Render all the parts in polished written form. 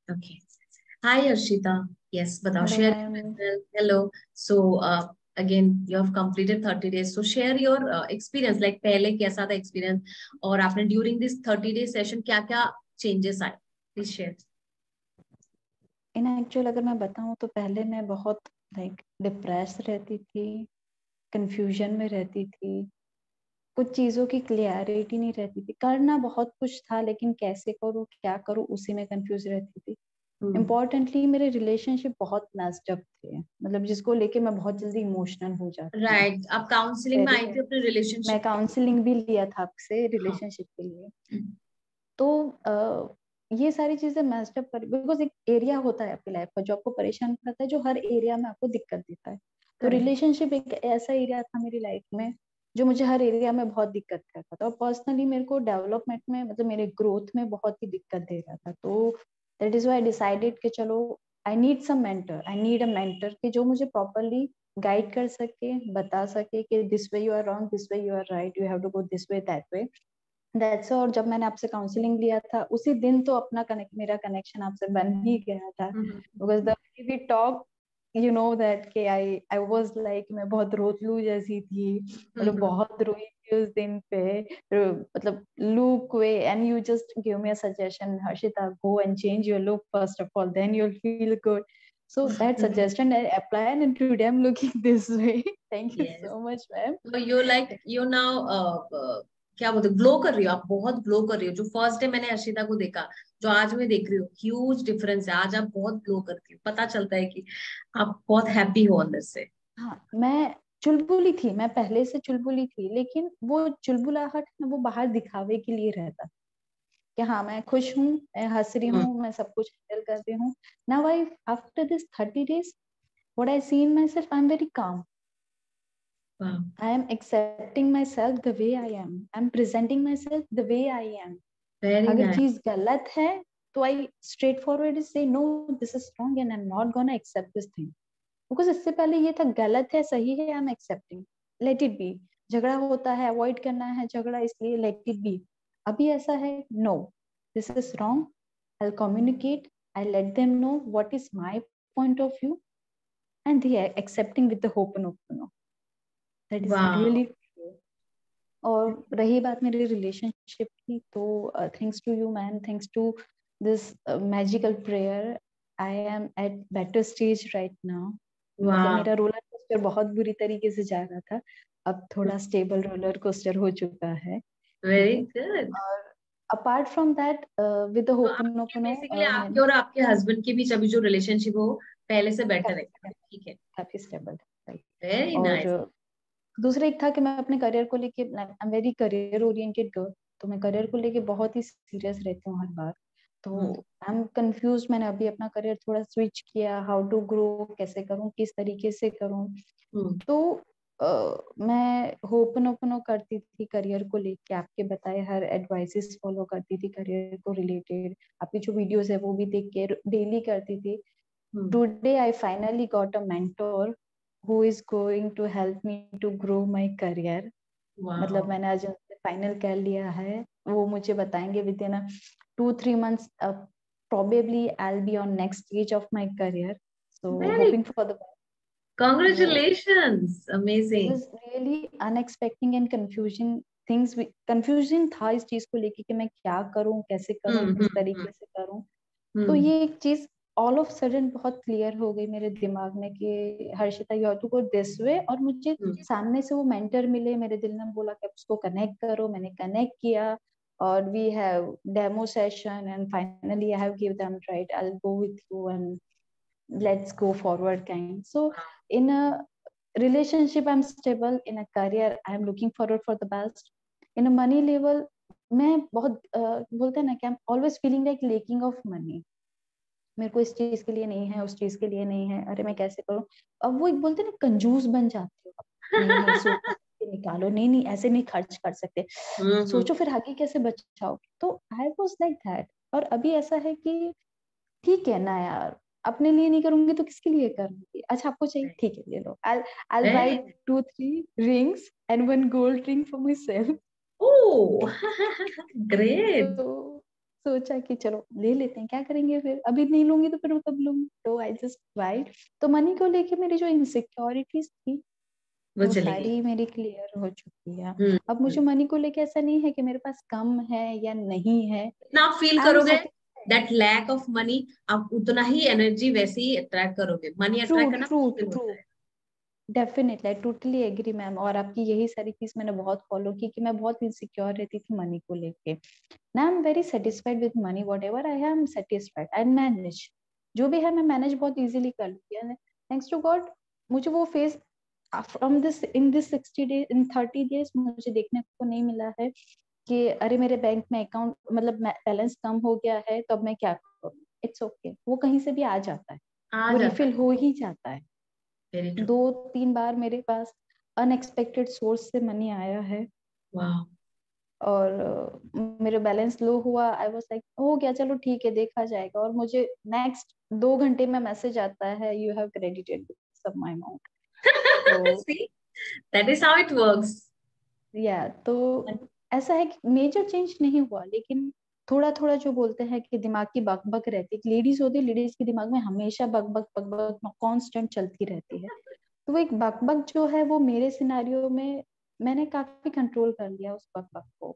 Okay. Hi, Arshita. Yes, बताओ. Hello Share ma'am. your hello. So, again, you have completed 30 days. So, share your experience. Like पहले कैसा था experience और आपने during this 30 day session क्या-क्या changes आए? Please share. In actual अगर मैं बताऊं तो पहले मैं बहुत लाइक डिप्रेस रहती थी, कंफ्यूजन में रहती थी, कुछ चीज़ों की क्लियरिटी नहीं रहती थी. करना बहुत कुछ था लेकिन कैसे करूँ क्या करूँ उसी में कंफ्यूज रहती थी. Hmm. इम्पोर्टेंटली मेरे रिलेशनशिप बहुत मेस्ड अप थे, मतलब जिसको लेके मैं बहुत जल्दी इमोशनल हो जाती हूँ. Right. आप काउंसलिंग में वेरी. आई थी अपने मैं रिलेशनशिप के लिए. काउंसलिंग भी लिया था आपसे हाँ. रिलेशनशिप के लिए. तो ये सारी चीजें मैस्ड अप कर, बिकॉज एक एरिया होता है आपकी लाइफ का जो आपको परेशान करता है, जो हर एरिया में आपको दिक्कत देता है. तो Correct. रिलेशनशिप एक ऐसा एरिया था मेरी लाइफ में जो मुझे हर एरिया में बहुत दिक्कत करता था, और पर्सनली मेरे को डेवलपमेंट में, मतलब मेरे ग्रोथ में बहुत ही दिक्कत दे रहा था. तो that is why I decided कि चलो, I need some mentor, I need a mentor कि जो मुझे प्रॉपरली गाइड कर सके, बता सके कि this way you are wrong, this way you are right, you have to go this way, that way. That's. और जब मैंने आपसे काउंसलिंग लिया था उसी दिन तो अपना मेरा कनेक्शन आपसे बन ही गया था, because the way we talk, you know that कि आई वाज लाइक, मैं बहुत रोतलू जैसी थी, मतलब बहुत रोई थी उस दिन पे. मतलब look way, and you just give me a suggestion, Harshita go and change your look first of all, then you will feel good. So that suggestion I applied and today I'm looking this way. Thank you Yes. so much, ma'am. तो you like you now क्या बोलते glow कर रही हो आप, बहुत glow कर रही हो. जो फर्स्ट डे मैंने अर्शिता को देखा, जो आज मैं देख रही हूँ, ह्यूज डिफरेंस है. आज आप बहुत ग्लो करती हो, पता चलता है कि आप बहुत हैप्पी हो अंदर से. हाँ, मैं चुलबुली थी, मैं पहले से चुलबुली थी, लेकिन वो चुलबुलाहट है ना, वो बाहर दिखावे के लिए रहता कि हाँ मैं खुश हूँ, मैं हंस रही हम्म. हूँ, मैं सब कुछ हैंडल कर रही हूँ. Now I, after this 30 days, what I see in myself, I am very calm. वाह. I am accepting myself the way I am, I am presenting myself the way I am. Very अगर nice. चीज गलत है तो I straightforward से no, this is wrong and I am not gonna accept this thing. Because इससे पहले ये था गलत है सही है, आई am accepting, let it be. झगड़ा होता है, अवॉइड करना है झगड़ा, इसलिए लेट इट बी. अभी ऐसा है, no, this is wrong, I communicate, I let them know what is my point of view, and they are accepting with the hope and open. That is वाह. Really. और रही बात मेरे relationship की, तो thanks to you man, thanks to this magical prayer, I am at better stage right now. मतलब वाह. मेरा रोलर कोस्टर बहुत बुरी तरीके से जा रहा था, अब थोड़ा स्टेबल रोलर कोस्टर हो चुका है. ठीक वेरी है. गुड. और अपार्ट फ्रॉम दैट, विद तो होपन आपके ओपनो, बेसिकली आपके मैंने और आपके हस्बैंड के बीच अभी जो रिलेशनशिप हो पहले से बेटर है. ठीक है. काफी स्टेबल है. Very nice. और दूसरा एक था कि मैं अपने करियर को लेके, आई am very career oriented girl, तो मैं करियर को लेके बहुत ही सीरियस रहती हूँ हर बार. तो हम्म. आई एम कंफ्यूज, मैंने अभी अपना करियर थोड़ा स्विच किया, हाउ टू ग्रो, कैसे करूँ, किस तरीके से करूँ. हम्म. तो मैं होपन ओपनो करती थी करियर को लेके, आपके बताए हर एडवाइसेस फॉलो करती थी करियर को रिलेटेड, आपकी जो वीडियोस है वो भी देख के डेली करती थी. Hmm. Today I finally got a mentor who is going to help me to grow my career. मतलब वाह. मैंने आज उनसे फाइनल कर लिया है, वो मुझे बताएंगे with in 2-3 months, probably I'll be on next stage of my career, so very. hoping for the best. So congratulations. this amazing. is really unexpected and confusing things. Confusion था इस चीज को लेके कि मैं क्या करूं, कैसे करूं, हम्म. किस हम्म. तरीके से करूं. तो हम्म. ये एक चीज ऑल ऑफ सडन बहुत क्लियर हो गई मेरे दिमाग में कि Harshita you have to go this way. और मुझे हम्म. सामने से वो मेंटर मिले, मेरे दिल ने बोला कि आप उसको कनेक्ट करो, मैंने कनेक्ट किया, और we have demo session and finally I have give them right, I will go with you and let's go forward kind. So in a relationship I'm stable, in a career I'm looking forward for the best, in a money level मैं बहुत बोलते हैं ना कि I'm always feeling like lacking of money. मेरे को इस चीज के लिए नहीं है, उस चीज के लिए नहीं है, अरे मैं कैसे करूं. अब वो एक बोलते हैं ना, कंजूस बन जाते हो. नहीं नहीं, सोचो के निकालो, नहीं नहीं ऐसे नहीं खर्च कर सकते, हम्म. सोचो फिर आगे कैसे बचाओगे. तो आई वाज लाइक दैट. और अभी ऐसा है कि ठीक है ना यार, अपने लिए नहीं करूंगी तो किसके लिए करूंगी. अच्छा आपको चाहिए, ठीक है ये लो, I'll buy very. 2-3 rings and 1 gold ring for myself. Oh. Great. so सोचा कि चलो ले लेते हैं, क्या करेंगे फिर, अभी नहीं लूंगी तो फिर कब लूंगी, तो आई जस्ट ट्राइड। तो मनी को लेके मेरी जो इनसिक्योरिटीज थी वो वो चली गई। सारी मेरी क्लियर हो चुकी है। अब हम्म। मुझे मनी को लेके ऐसा नहीं है कि मेरे पास कम है या नहीं है, जितना आप फील आई एम करोगे satisfied. That lack of money, आप उतना ही एनर्जी वैसे ही अट्रैक्ट करोगे। मनी ट्रू अट्रैक्ट करना ट्रू मुश्किल ट्रू, होता है। Definitely I totally agree ma'am, और आपकी यही सारी चीज मैंने बहुत फॉलो की कि मैं बहुत इनसिक्योर रहती थी मनी को लेके। Now I am very satisfied with money, what ever I am satisfied, I manage, जो भी है मैं मैनेज बहुत इजीली कर लेती है, थैंक्स टू गॉड। मुझे वो phase from this in this 60 days, in 30 days मुझे देखने को नहीं मिला है कि अरे मेरे बैंक में अकाउंट मतलब बैलेंस कम हो गया है तो अब मैं क्या करूँ। इट्स ओके, वो कहीं से भी आ जाता है, आ वो जाता रिफिल है। हो ही जाता है। Very true. 2-3 बार मेरे पास अनएक्सपेक्टेड सोर्स से मनी आया है, वाह। और मेरे बैलेंस लो हुआ, आई वाज लाइक हो गया चलो ठीक है देखा जाएगा, और मुझे नेक्स्ट 2 घंटे में मैसेज आता है you have credited some my amount. तो See, that is how it works. या तो ऐसा है कि मेजर चेंज नहीं हुआ, लेकिन थोड़ा थोड़ा जो बोलते हैं कि दिमाग की बकबक रहती है, लेडीज होती है, लेडीज के दिमाग में हमेशा बकबक बकबक कांस्टेंट चलती रहती है। तो वो एक बकबक जो है वो मेरे सिनारियो में मैंने काफी कंट्रोल कर लिया उस बकबक को,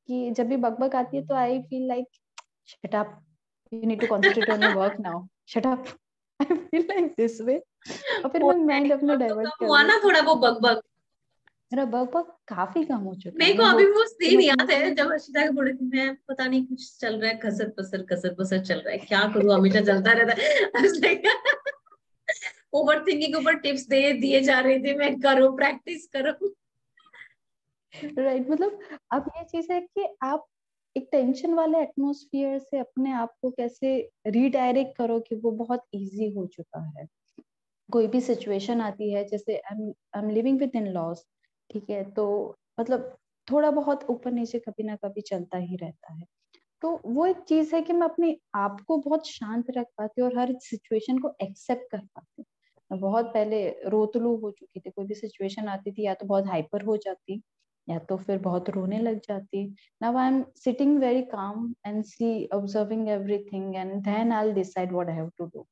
कि जब भी बकबक आती है तो I feel like shut up, you need to concentrate on your work now, shut up, I feel like this way, और फिर ओ मैं माय माइंड अपना गॉड, तो डाइवर्ट कम कर हुआ ना देती हूँ। थोड़ा वो बकबक। मेरा बकबक काफी कम हो चुका मेरे है, को मैं अभी बोलती वो हूँ सीन अपने याद है जब अर्शिता के थोड़े मैं पता नहीं कुछ चल रहा है, खसर पसर चल रहा है, क्या करूं, हमेशा चलता रहता है। ओवर थिंकिंग ऊपर टिप्स दे दिए जा रहे थे, मैं करो प्रैक्टिस करो। राइट, मतलब अब ये चीज है कि आप एक टेंशन वाले एटमोसफियर से अपने आप को कैसे रीडायरेक्ट करो, कि वो बहुत इजी हो चुका है। कोई भी सिचुएशन आती है, जैसे I am living with in laws, ठीक है, तो मतलब थोड़ा बहुत ऊपर नीचे कभी ना कभी चलता ही रहता है। तो वो एक चीज है कि मैं अपने आप को बहुत शांत रख पाती हूँ और हर सिचुएशन को एक्सेप्ट कर पाती हूँ। मैं बहुत पहले रोतलू हो चुकी थी, कोई भी सिचुएशन आती थी या तो बहुत हाइपर हो जाती या तो फिर बहुत रोने लग जाती। Now I am sitting very calm and see observing everything and then I will decide what I have to do.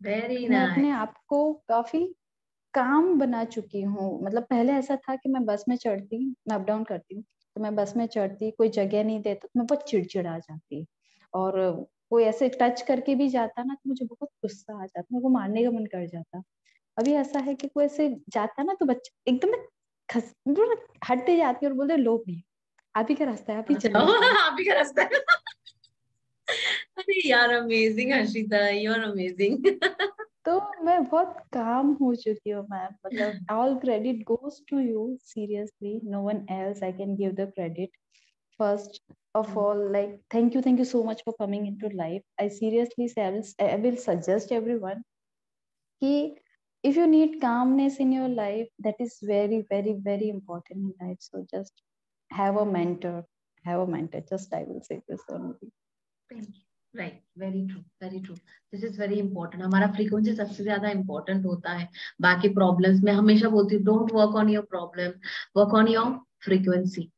Very तो मैं अपने नाइस। आप को काफी काम बना चुकी हूँ। मतलब पहले ऐसा था कि मैं बस में चढ़ती, मैं अप डाउन करती हूँ, तो मैं बस में चढ़ती, कोई जगह नहीं देता तो मैं बहुत चिड़चिड़ा जाती, और कोई ऐसे टच करके भी जाता ना तो मुझे बहुत गुस्सा आ जाता, मेरे को मारने का मन कर जाता। अभी ऐसा है कि कोई ऐसे जाता ना तो बच्चा एकदम मैं मतलब हटते जाती और बोलते लोग नहीं, आप ही का रास्ता है, आप ही चल जाओ, लीजिए। आप ही का रास्ता है। अरे यार, amazing Harshita, you are amazing. तो मैं बहुत काम हो चुकी हूँ मैम, मतलब all credit goes to you, seriously no one else I can give the credit. First of all, like thank you so much for coming into life. I seriously say I will suggest everyone कि if you need calmness in your life, that is very very very important in life. So just have a mentor, have a mentor. Just I will say this only. Right, very true, very true. This is very important. हमारा frequency सबसे ज्यादा important होता है। बाकी problems में हमेशा बोलती हूँ, don't work on your problem, work on your frequency.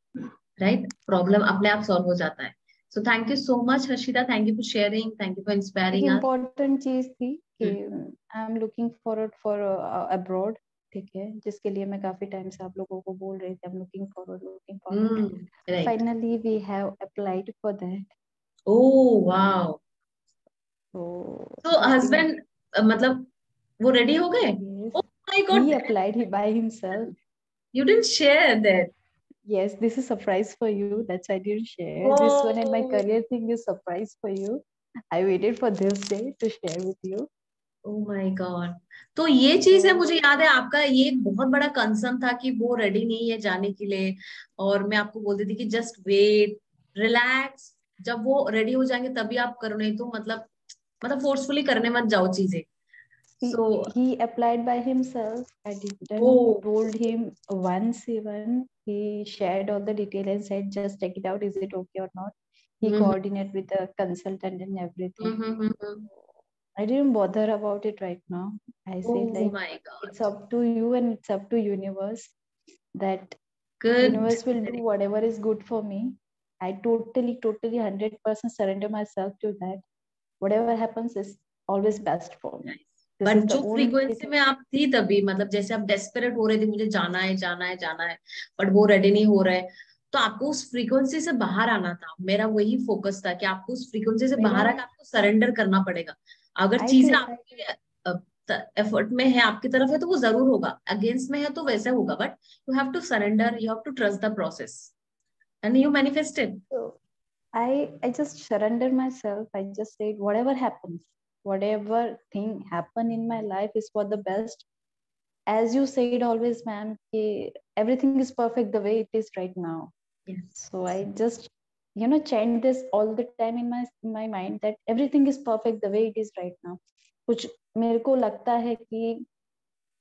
Right, problem अपने आप सॉल्व हो जाता है। So thank you so much Harshita, thank you for sharing, thank you for एक इंस्पायरिंग अस। इम्पोर्टेंट चीज थी कि I am looking forward for abroad, ठीक है, जिसके लिए मैं काफी टाइम से आप लोगों को बोल रही थी, I am looking forward. Right. Finally we have applied for that. Oh wow. So तो just being, हस्बैंड मतलब वो रेडी हो गए? yes, oh my God, he applied he by himself. You didn't share that. Yes, this is surprise for you. That's why I didn't share. This one and my oh, career thing is surprise for you. I waited for this day to share with you. Oh my God. तो ये चीज है, मुझे So याद है आपका ये एक बहुत बड़ा कंसर्न था कि वो रेडी नहीं है जाने के लिए, और मैं आपको बोलती थी कि जस्ट वेट, रिलैक्स, जब वो रेडी हो जाएंगे तभी आप करो, नहीं तो मतलब फोर्सफुली करने मत जाओ चीजें। So he applied by himself. I oh, didn't told him once even. He shared all the detail and said, just check it out. Is it okay or not? He hmm coordinate with the consultant and everything. Hmm. I didn't bother about it right now. I said oh like my it's God, up to you and it's up to universe, that good, universe will do very whatever is good for me. I totally 100% surrender myself to that. Whatever happens is always best for me. This but is the जो only frequency thing. में आप थी तभी, मतलब जैसे आप desperate हो रहे थे, मुझे जाना है जाना है जाना है, बट वो रेडी नहीं हो रहा है, तो आपको उस फ्रीक्वेंसी से बाहर आना था। मेरा वही फोकस था कि आपको उस फ्रीक्वेंसी से बाहर मेरा आकर आपको सरेंडर करना पड़ेगा। अगर आई चीजें थिंक आपके एफर्ट में है, आपकी तरफ है, तो वो जरूर होगा, अगेंस्ट में है तो वैसे होगा, but you have to surrender, you have to trust the process and you manifested. I just surrender myself. I just say whatever happens, whatever thing happen in my life is for the best. As you said always, ma'am, everything is perfect the way it is right now. Yes. So I just chant this all the time in my mind that everything is perfect the way it is right now. कुछ मेरे को लगता है कि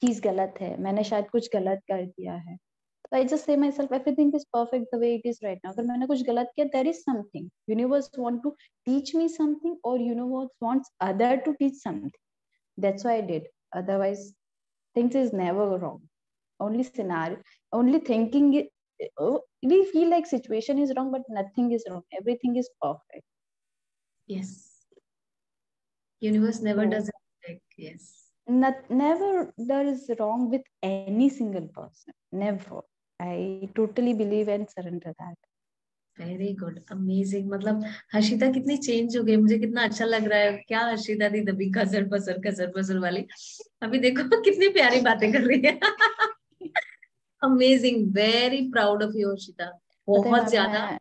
चीज गलत है, मैंने शायद कुछ गलत कर दिया है, तो I just say myself everything is perfect the way it is right now. अगर मैंने कुछ गलत किया, there is something universe want to teach me something, or universe wants other to teach something. That's why I did. Otherwise things is never wrong. Only scenario, only thinking we feel like situation is wrong, but nothing is wrong, everything is perfect. Yes. Universe never So does it. Yes. never there is wrong with any single person, never. I totally believe and surrender that. Very good, amazing. मतलब हर्षिता कितनी change हो गई, मुझे कितना अच्छा लग रहा है। क्या हर्षिता थी तभी खसर पसर वाली, अभी देखो कितनी प्यारी बातें कर रही है। Amazing, very proud of you Harshita, पता है बहुत मैम, ज्यादा।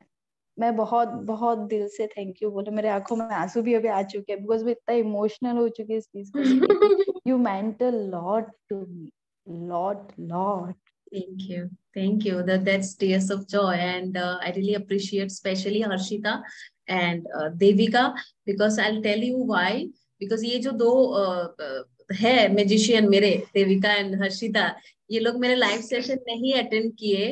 मैं बहुत बहुत दिल से थैंक यू बोले। मेरे आंखों में आंसू भी अभी आ चुके हैं, बिकॉज मैं इतना इमोशनल हो चुकी है इस चीज को लेके कि you meant a lot to me, lot lot. Thank you. That's tears of joy, and I really appreciate, especially Harshita and Devika, because I'll tell you why. Because ये जो दो है मैजिशियन मेरे, देविका एंड हर्षिता, ये लोग मेरे लाइव सेशन नहीं attend किए।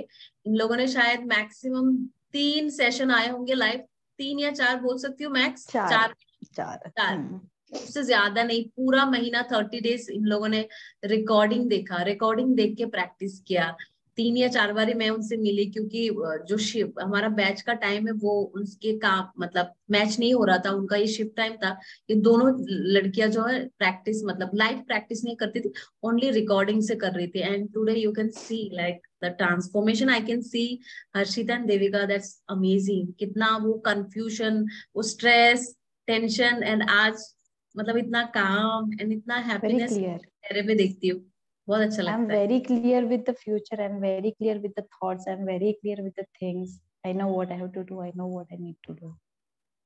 इन लोगों ने शायद मैक्सिमम 3 सेशन आए होंगे लाइव, 3 या 4 बोल सकती हूँ, मैक्स चार चार। चार चार, उससे ज्यादा नहीं। पूरा महीना 30 डेज इन लोगों ने रिकॉर्डिंग देखा, रिकॉर्डिंग देख के प्रैक्टिस किया। 3 या 4 बारी मैं उनसे मिली, क्योंकि जो शिफ्ट हमारा बैच का टाइम है वो उनके काम मतलब मैच नहीं हो रहा था, उनका ये शिफ्ट टाइम था। ये दोनों लड़कियां जो है प्रैक्टिस मतलब लाइव प्रैक्टिस नहीं करती थी, ओनली रिकॉर्डिंग से कर रही थी। And today you can see like the transformation I can see. Harshita and Devika, that's amazing. कितना वो कंफ्यूजन, वो स्ट्रेस, टेंशन, एंड आज मतलब इतना काम एंड इतना वेरी हैप्पीनेस क्लियर। चेहरे पे देखती हूँ, बहुत अच्छा आई एम लगता है। Very clear with the future, I am very clear with the thoughts, I am very clear with the things. I know what I have to do, I know what I need to do.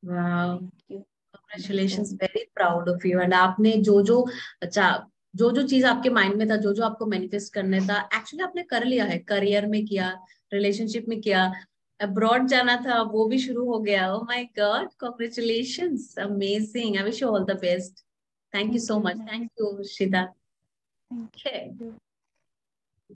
वाह, thank you, thank you so congratulations, much. Very proud of you. And आपने जो जो अच्छा, जो जो चीज आपके mind में था, जो जो आपको मैनिफेस्ट करने था, एक्चुअली आपने कर लिया है। करियर में किया, रिलेशनशिप में किया, अब्रॉड जाना था वो भी शुरू हो गया। Oh my God, congratulations, amazing, I wish you all the best. Thank you thank so you much, ma'am, thank you Shrita. Thank Okay. You.